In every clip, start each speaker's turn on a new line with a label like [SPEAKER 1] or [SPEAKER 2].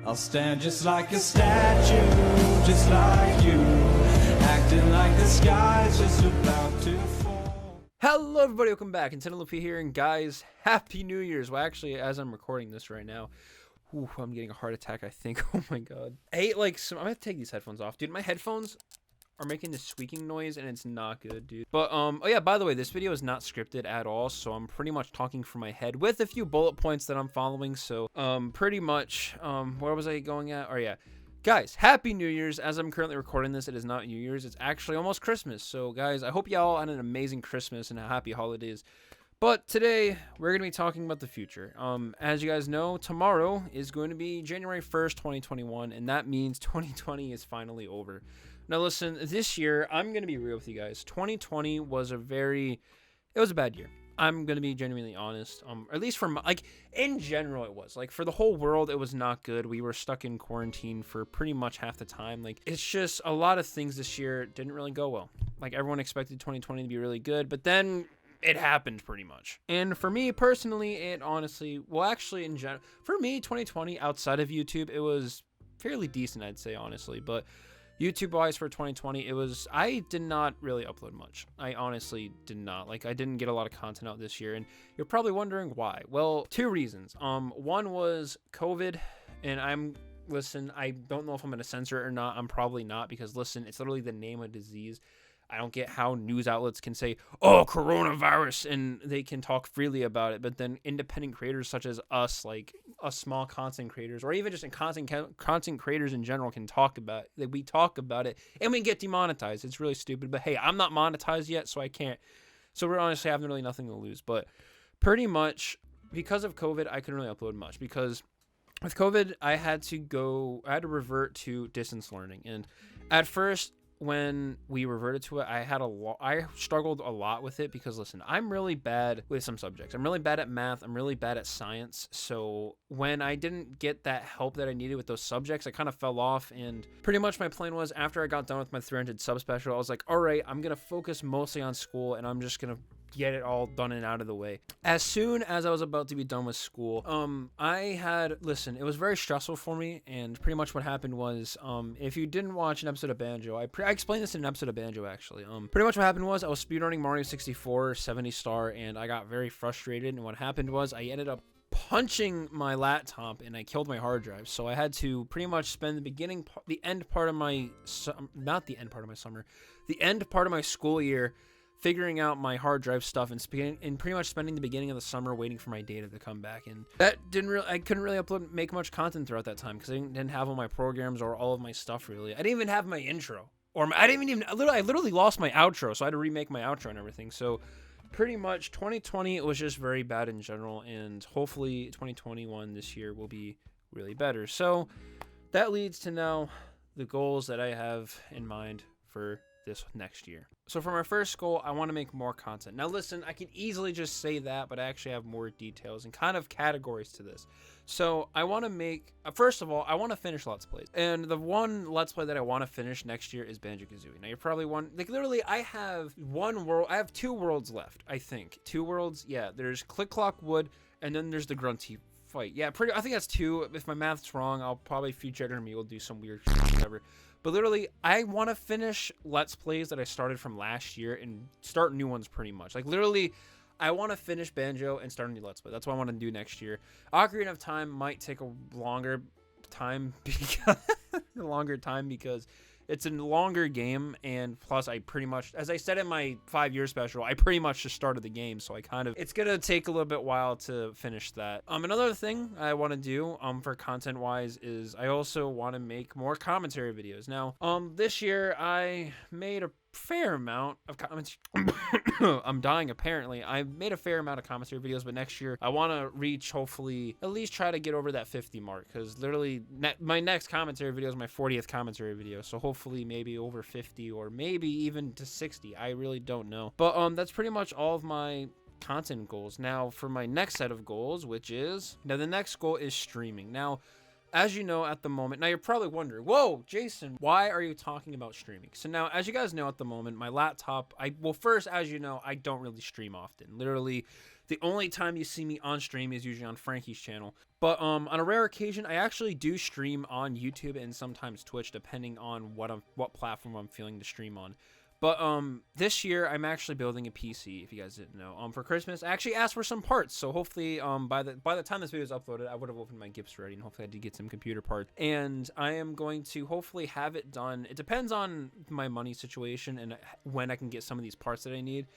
[SPEAKER 1] I'll stand just like a statue, just like you, acting like the sky's just about to fall.
[SPEAKER 2] Hello everybody, welcome back. NintendoLper here, and guys, Happy New Year's. Well, actually, as I'm recording this right now, I'm getting a heart attack, I think. Oh my god. I'm gonna take these headphones off. Dude, my headphones are making this squeaking noise, and it's not good, dude. But, oh yeah, by the way, this video is not scripted at all, so I'm pretty much talking from my head with a few bullet points that I'm following, so, pretty much, where was I going at? Oh yeah. Guys, Happy New Year's. As I'm currently recording this, it is not New Year's. It's actually almost Christmas. So, guys, I hope y'all had an amazing Christmas and happy holidays. But today, we're going to be talking about the future. As you guys know, tomorrow is going to be January 1st, 2021, and that means 2020 is finally over. Now, listen, this year, I'm going to be real with you guys. 2020 was it was a bad year. I'm going to be genuinely honest. At least in general, it was. Like, for the whole world, it was not good. We were stuck in quarantine for pretty much half the time. Like, it's just a lot of things this year didn't really go well. Like, everyone expected 2020 to be really good, but then it happened pretty much. And for me, personally, it honestly, well, actually, in general, for me, 2020, outside of YouTube, it was fairly decent, I'd say, honestly. But YouTube-wise for 2020, I did not really upload much. I honestly did not. Like, I didn't get a lot of content out this year, and you're probably wondering why. Well, two reasons. One was COVID, and listen, I don't know if I'm going to censor it or not. I'm probably not, because, listen, it's literally the name of disease. I don't get how news outlets can say, oh, coronavirus, and they can talk freely about it, but then independent creators such as us, like us small content creators, or even just in content creators in general, can talk about it. Like, we talk about it, and we get demonetized. It's really stupid, but hey, I'm not monetized yet, so I can't. So we're honestly having really nothing to lose, but pretty much because of COVID, I couldn't really upload much, because with COVID, I had to revert to distance learning, and at first, when we reverted to it, I struggled a lot with it, because listen, I'm really bad with some subjects. I'm really bad at math. I'm really bad at science. So when I didn't get that help that I needed with those subjects, I kind of fell off. And pretty much my plan was, after I got done with my 300 sub special, I was like, all right, I'm going to focus mostly on school, and I'm just going to get it all done and out of the way. As soon as I was about to be done with school, it was very stressful for me, and pretty much what happened was, if you didn't watch an episode of Banjo, I explained this in an episode of Banjo, actually. Pretty much what happened was, I was speedrunning Mario 64 70 star, and I got very frustrated, and what happened was, I ended up punching my laptop, and I killed my hard drive. So I had to pretty much spend the end part of my school year figuring out my hard drive stuff, and pretty much spending the beginning of the summer waiting for my data to come back. And I couldn't really make much content throughout that time, because I didn't have all my programs or all of my stuff, really. I didn't even have my intro, I literally lost my outro, so I had to remake my outro and everything. So pretty much 2020, it was just very bad in general, and hopefully 2021 this year will be really better. So that leads to now the goals that I have in mind for this next year. So for my first goal, I want to make more content. Now listen, I can easily just say that, but I actually have more details and kind of categories to this. So I want to make, first of all, I want to finish Let's Plays. And the one Let's Play that I want to finish next year is Banjo-Kazooie. Now you're probably literally I have two worlds left, I think. Two worlds, yeah. There's Click Clock Wood, and then there's the Grunty fight. Yeah, I think that's two. If my math's wrong, I'll probably future editor me will do some weird shit, whatever. But literally, I want to finish Let's Plays that I started from last year and start new ones pretty much. Like, literally, I want to finish Banjo and start a new Let's Play. That's what I want to do next year. Ocarina of Time might take a longer time because it's a longer game, and plus I pretty much, as I said in my 5-year special, I pretty much just started the game, so it's gonna take a little bit while to finish that. Another thing I want to do for content wise is I also want to make more commentary videos. Now this year I made a fair amount of comments. I'm dying apparently. I made a fair amount of commentary videos, but next year I want to reach, hopefully at least try to get over that 50 mark, because literally my next commentary video is my 40th commentary video, so hopefully maybe over 50 or maybe even to 60. I really don't know, but that's pretty much all of my content goals. Now for my next set of goals, the next goal is streaming. Now, as you know, at the moment, now you're probably wondering, whoa, Jason, why are you talking about streaming? So now, as you guys know, at the moment, my laptop, first, as you know, I don't really stream often. Literally, The only time you see me on stream is usually on Frankie's channel. But on a rare occasion, I actually do stream on YouTube and sometimes Twitch, depending on what platform I'm feeling to stream on. But this year I'm actually building a PC, if you guys didn't know. For Christmas, I actually asked for some parts, so hopefully by the time this video is uploaded, I would have opened my gifts already, and hopefully I did get some computer parts. And I am going to hopefully have it done. It depends on my money situation and when I can get some of these parts that I need.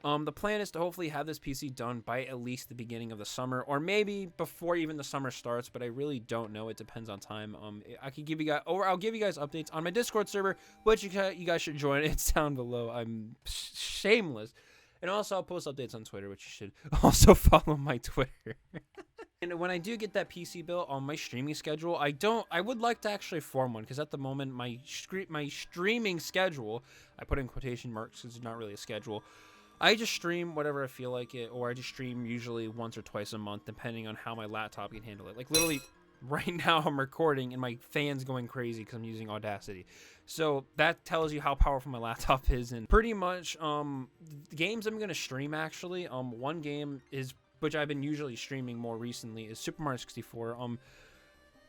[SPEAKER 2] The plan is to hopefully have this PC done by at least the beginning of the summer, or maybe before even the summer starts, but I really don't know. It depends on time. I could give you guys, or I'll give you guys updates on my Discord server, which you guys should join. It's down below. I'm shameless. And also I'll post updates on Twitter, which you should also follow my Twitter. And when I do get that PC built on my streaming schedule, I would like to actually form one, because at the moment my streaming schedule, I put in quotation marks because it's not really a schedule. I just stream whatever I feel like it, or I just stream usually once or twice a month, depending on how my laptop can handle it. Like, literally, right now I'm recording, and my fan's going crazy because I'm using Audacity. So that tells you how powerful my laptop is. And pretty much, the games I'm going to stream, actually, one game is, which I've been usually streaming more recently, is Super Mario 64.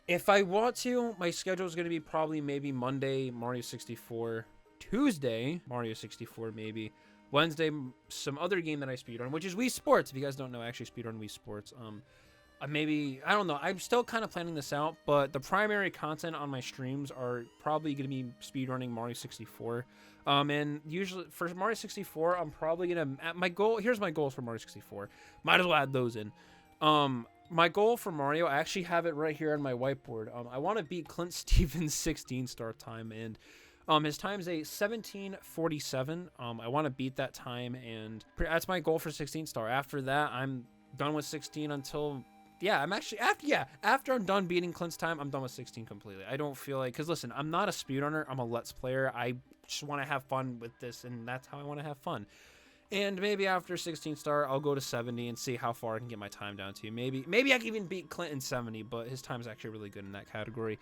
[SPEAKER 2] If I want to, my schedule is going to be probably maybe Monday, Mario 64, Tuesday, Mario 64 maybe, Wednesday, some other game that I speedrun, which is Wii Sports. If you guys don't know, I actually speedrun Wii Sports. Maybe, I don't know. I'm still kind of planning this out, but the primary content on my streams are probably going to be speedrunning Mario 64. And usually for Mario 64, I'm probably going to, here's my goals for Mario 64. Might as well add those in. My goal for Mario, I actually have it right here on my whiteboard. I want to beat Clint Stevens' 16-star time, and his time's a 17:47. I want to beat that time, and that's my goal for 16-star. After that, I'm done with 16 until, after I'm done beating Clint's time, I'm done with 16 completely. I don't feel like, because listen, I'm not a speedrunner, I'm a Let's Player. I just want to have fun with this, and that's how I want to have fun. And maybe after 16-star, I'll go to 70 and see how far I can get my time down to. Maybe I can even beat Clint in 70, but his time is actually really good in that category.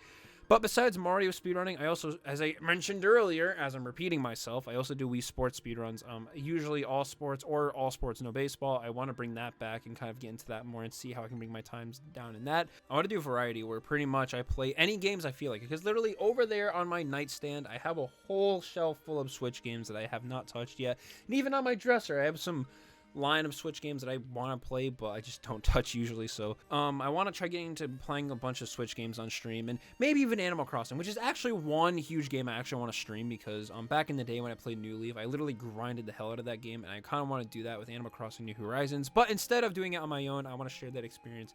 [SPEAKER 2] But besides Mario speedrunning, I also, as I mentioned earlier, as I'm repeating myself, I also do Wii Sports speedruns. Usually all sports, or all sports, no baseball. I want to bring that back and kind of get into that more and see how I can bring my times down in that. I want to do a variety where pretty much I play any games I feel like. Because literally over there on my nightstand, I have a whole shelf full of Switch games that I have not touched yet. And even on my dresser, I have some line of Switch games that I want to play, but I just don't touch usually. So I want to try getting into playing a bunch of Switch games on stream, and maybe even Animal Crossing, which is actually one huge game I actually want to stream, because back in the day when I played New Leaf, I literally grinded the hell out of that game, and I kind of want to do that with Animal Crossing New Horizons. But instead of doing it on my own, I want to share that experience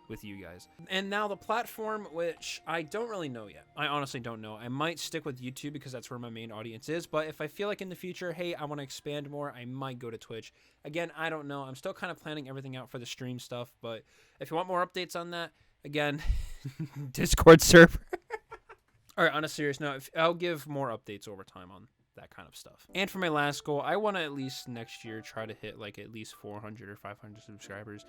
[SPEAKER 2] with you guys. And now the platform, which I don't really know yet. I honestly don't know. I might stick with YouTube because that's where my main audience is, but if I feel like in the future, hey, I want to expand more, I might go to Twitch. Again, I don't know. I'm still kind of planning everything out for the stream stuff, but if you want more updates on that, again, Discord server. All right, on a serious note, I'll give more updates over time on that kind of stuff. And for my last goal, I want to at least next year try to hit like at least 400 or 500 subscribers.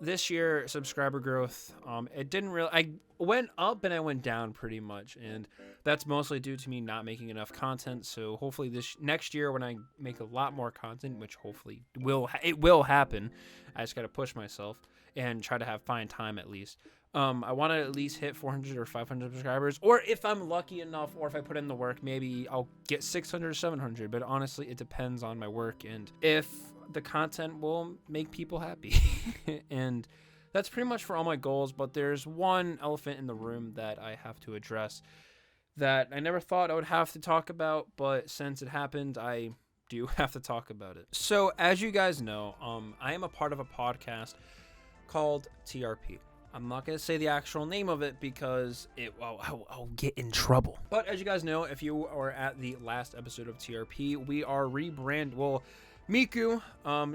[SPEAKER 2] This year, subscriber growth, it didn't really, I went up and I went down pretty much, and that's mostly due to me not making enough content. So hopefully next year when I make a lot more content, which hopefully it will happen, I just got to push myself and try to find time at least. I want to at least hit 400 or 500 subscribers, or if I'm lucky enough, or if I put in the work, maybe I'll get 600 or 700, but honestly, it depends on my work and if the content will make people happy. And that's pretty much for all my goals, but there's one elephant in the room that I have to address that I never thought I would have to talk about, but since it happened, I do have to talk about it. So as you guys know, I am a part of a podcast called TRP. I'm not going to say the actual name of it because I'll get in trouble. But as you guys know, if you are at the last episode of TRP, we are well, Miku,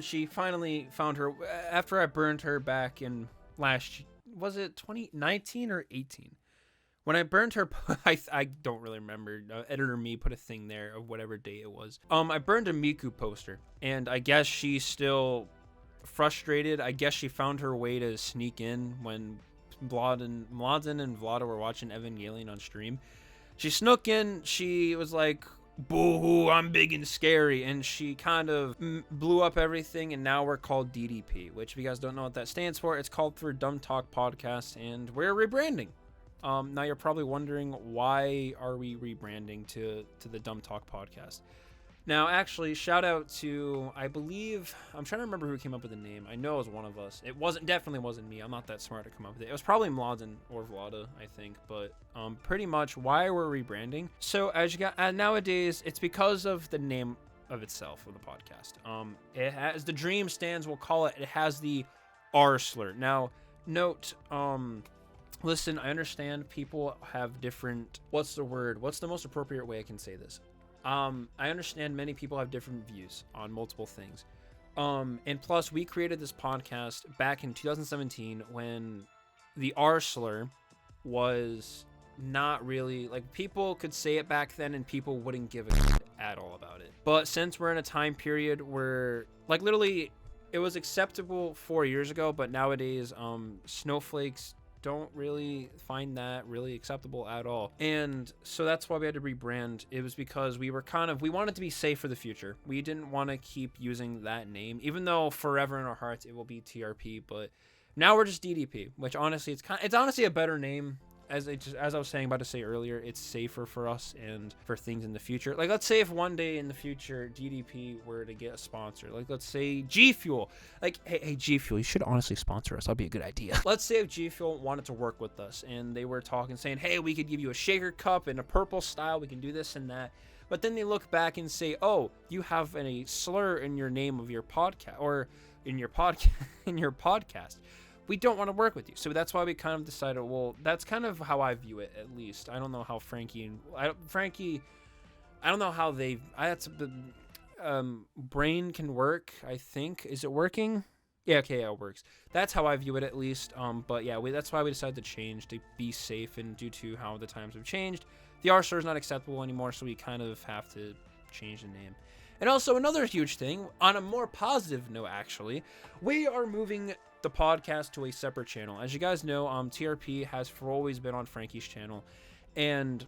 [SPEAKER 2] she finally found her after I burned her back in was it 2019 or 18? When I burned her, I don't really remember. Editor me put a thing there of whatever day it was. I burned a Miku poster, and I guess she's still frustrated. I guess she found her way to sneak in when Mladen and Vlada were watching Evangelion on stream. She snuck in. She was like, boo-hoo, I'm big and scary, and she kind of blew up everything, and now we're called DDP, which if you guys don't know what that stands for, it's called for Dumb Talk Podcast, and we're rebranding. Now you're probably wondering, why are we rebranding to the Dumb Talk Podcast? Now, actually, shout out to, I believe, I'm trying to remember who came up with the name. I know it was one of us. It definitely wasn't me. I'm not that smart to come up with it. It was probably Mladen or Vlada, I think. But pretty much why we're rebranding. So as you got nowadays, it's because of the name of itself of the podcast. It has the dream stands. We'll call it. It has the R slur. Now, note. Listen, I understand people have different. What's the word? What's the most appropriate way I can say this? I understand many people have different views on multiple things. And plus, we created this podcast back in 2017 when the R slur was not really, like, people could say it back then and people wouldn't give a shit at all about it. But since we're in a time period where, like, literally, it was acceptable 4 years ago, but nowadays, snowflakes don't really find that really acceptable at all. And so that's why we had to rebrand. It was because we wanted to be safe for the future. We didn't want to keep using that name, even though forever in our hearts it will be TRP, but now we're just DDP, which honestly it's honestly a better name. As I was saying, about to say earlier, it's safer for us and for things in the future. Like, let's say if one day in the future DDP were to get a sponsor, like let's say G Fuel, like hey G Fuel, you should honestly sponsor us. That'd be a good idea. Let's say if G Fuel wanted to work with us and they were talking, saying, hey, we could give you a shaker cup in a purple style. We can do this and that. But then they look back and say, oh, you have a slur in your name of your podcast or in your podcast. We don't want to work with you. So that's why we kind of decided, well, that's kind of how I view it, at least. I don't know how Frankie, I don't know how brain can work, I think. Is it working? Yeah, okay, yeah, it works. That's how I view it, at least. But yeah, that's why we decided to change, to be safe, and due to how the times have changed, the R slur is not acceptable anymore, so we kind of have to change the name. And also, another huge thing, on a more positive note, actually, we are moving the podcast to a separate channel. As you guys know, TRP has always been on Frankie's channel, and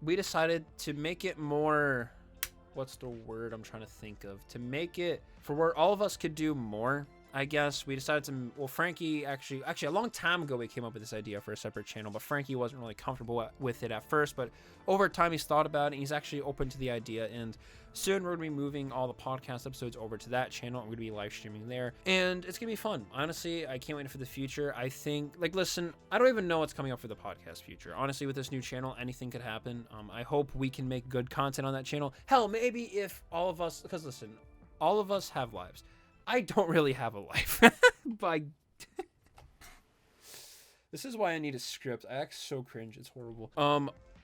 [SPEAKER 2] we decided to make it more, what's the word I'm trying to think of, to make it for where all of us could do more. I guess we decided to, well, Frankie actually a long time ago we came up with this idea for a separate channel, but Frankie wasn't really comfortable with it at first, but over time he's thought about it and he's actually open to the idea, and soon we're going to be moving all the podcast episodes over to that channel. I'm going to be live streaming there, and it's going to be fun. Honestly, I can't wait for the future. I think, like, listen, I don't even know what's coming up for the podcast future. Honestly, with this new channel, anything could happen. I hope we can make good content on that channel. Hell, maybe if all of us, because listen, all of us have lives. I don't really have a life. But this is why I need a script. I act so cringe. It's horrible.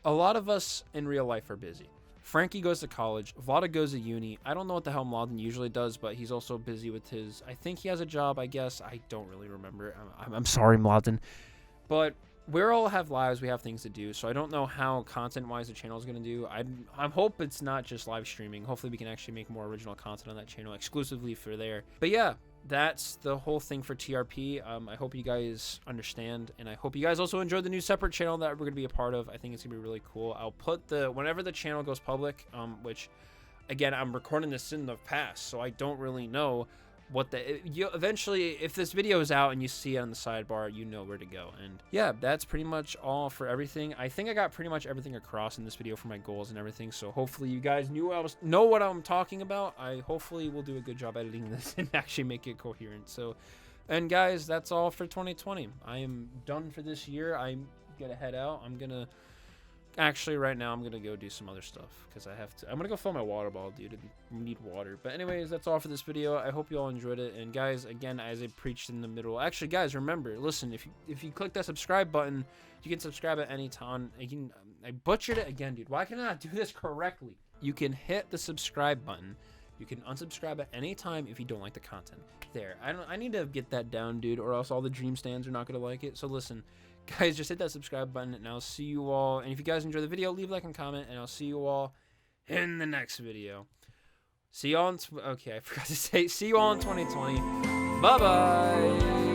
[SPEAKER 2] A lot of us in real life are busy. Frankie goes to college. Vlada goes to uni. I don't know what the hell Mladen usually does, but he's also busy with his, I think he has a job, I guess. I don't really remember. I'm sorry, Mladen. But we all have lives. We have things to do. So I don't know how content-wise the channel is going to do. I hope it's not just live streaming. Hopefully we can actually make more original content on that channel exclusively for there. But yeah, that's the whole thing for TRP. I hope you guys understand, and I hope you guys also enjoy the new separate channel that we're going to be a part of. I think it's going to be really cool. I'll put whenever the channel goes public, which, again, I'm recording this in the past, so I don't really know what eventually, if this video is out and you see it on the sidebar, you know where to go. And yeah, that's pretty much all for everything. I think I got pretty much everything across in this video for my goals and everything, so hopefully you guys know what I'm talking about. I hopefully will do a good job editing this and actually make it coherent. So, and guys, that's all for 2020. I am done for this year. I'm gonna head out. Actually, right now, I'm going to go do some other stuff because I'm going to go fill my water bottle, dude. I need water. But anyways, that's all for this video. I hope you all enjoyed it. And guys, again, as I preached in the middle, actually, guys, remember, listen, if you click that subscribe button, you can subscribe at any time. I butchered it again, dude. Why can I not do this correctly? You can hit the subscribe button. You can unsubscribe at any time if you don't like the content. There. I need to get that down, dude, or else all the dream stands are not going to like it. So listen, guys, just hit that subscribe button, and I'll see you all. And if you guys enjoy the video, leave a like and comment, and I'll see you all in the next video. See you all in okay, I forgot to say, see you all in 2020. Bye-bye.